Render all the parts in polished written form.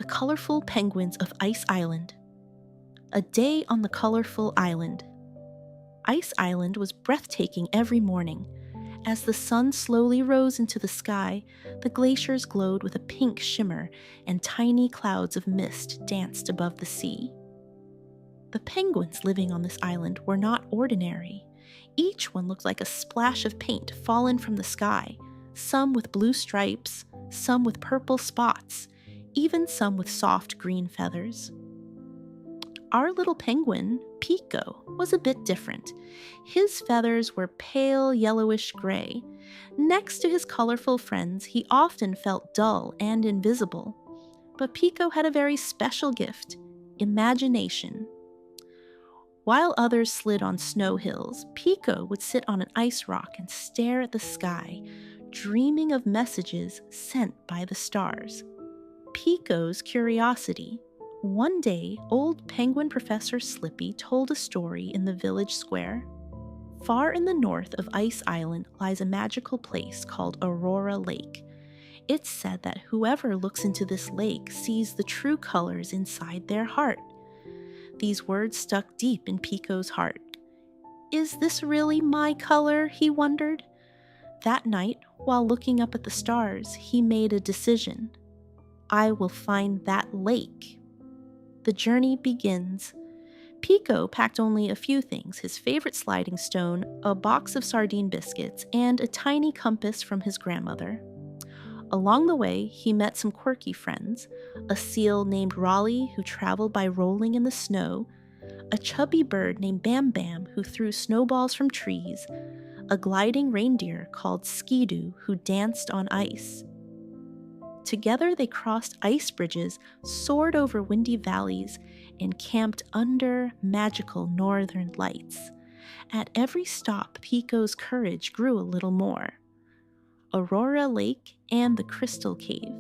The Colorful Penguins of Ice Island. A day on the colorful island. Ice Island was breathtaking every morning. As the sun slowly rose into the sky, the glaciers glowed with a pink shimmer, and tiny clouds of mist danced above the sea. The penguins living on this island were not ordinary. Each one looked like a splash of paint fallen from the sky, some with blue stripes, some with purple spots, even some with soft green feathers. Our little penguin, Piko, was a bit different. His feathers were pale yellowish gray. Next to his colorful friends, he often felt dull and invisible. But Piko had a very special gift: imagination. While others slid on snow hills, Piko would sit on an ice rock and stare at the sky, dreaming of messages sent by the stars. Piko's curiosity. One day, old penguin Professor Slippy told a story in the village square. Far in the north of Ice Island lies a magical place called Aurora Lake. It's said that whoever looks into this lake sees the true colors inside their heart. These words stuck deep in Piko's heart. Is this really my color? He wondered. That night, while looking up at the stars, he made a decision. I will find that lake. The journey begins. Piko packed only a few things: his favorite sliding stone, a box of sardine biscuits, and a tiny compass from his grandmother. Along the way, he met some quirky friends: a seal named Raleigh, who traveled by rolling in the snow, a chubby bird named Bam Bam, who threw snowballs from trees, a gliding reindeer called Skidoo, who danced on ice. Together they crossed ice bridges, soared over windy valleys, and camped under magical northern lights. At every stop, Piko's courage grew a little more. Aurora Lake and the Crystal Cave.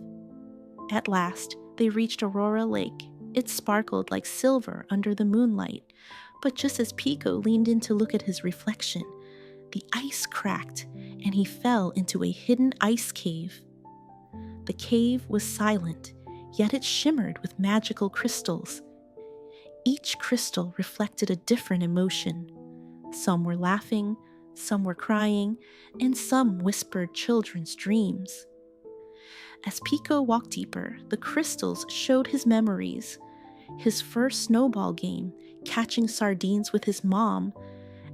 At last, they reached Aurora Lake. It sparkled like silver under the moonlight, but just as Piko leaned in to look at his reflection, the ice cracked and he fell into a hidden ice cave. The cave was silent, yet it shimmered with magical crystals. Each crystal reflected a different emotion. Some were laughing, some were crying, and some whispered children's dreams. As Piko walked deeper, the crystals showed his memories: his first snowball game, catching sardines with his mom,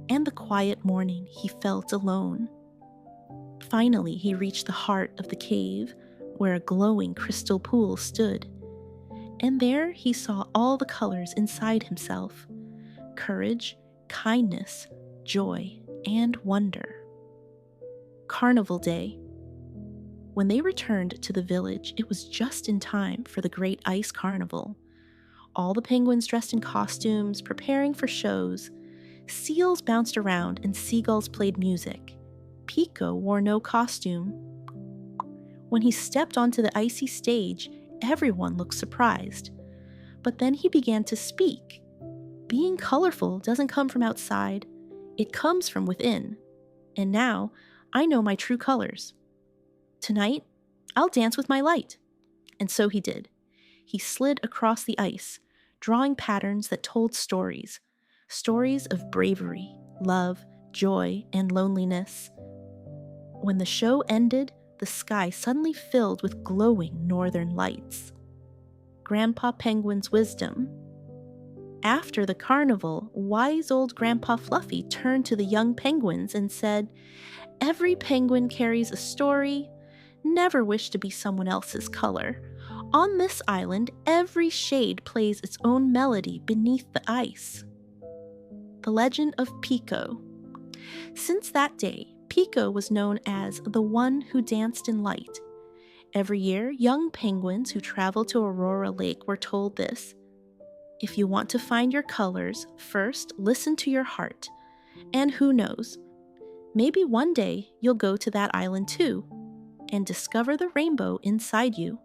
and the quiet morning he felt alone. Finally, he reached the heart of the cave, where a glowing crystal pool stood. And there he saw all the colors inside himself: courage, kindness, joy, and wonder. Carnival Day. When they returned to the village, it was just in time for the Great Ice Carnival. All the penguins dressed in costumes, preparing for shows. Seals bounced around and seagulls played music. Piko wore no costume. When he stepped onto the icy stage, everyone looked surprised. But then he began to speak. Being colorful doesn't come from outside, it comes from within. And now, I know my true colors. Tonight, I'll dance with my light. And so he did. He slid across the ice, drawing patterns that told stories. Stories of bravery, love, joy, and loneliness. When the show ended, the sky suddenly filled with glowing northern lights. Grandpa Penguin's wisdom. After the carnival, wise old Grandpa Fluffy turned to the young penguins and said, "Every penguin carries a story. Never wish to be someone else's color. On this island, every shade plays its own melody beneath the ice." The Legend of Piko. Since that day, Piko was known as the one who danced in light. Every year, young penguins who traveled to Aurora Lake were told this: if you want to find your colors, first listen to your heart. And who knows, maybe one day you'll go to that island too and discover the rainbow inside you.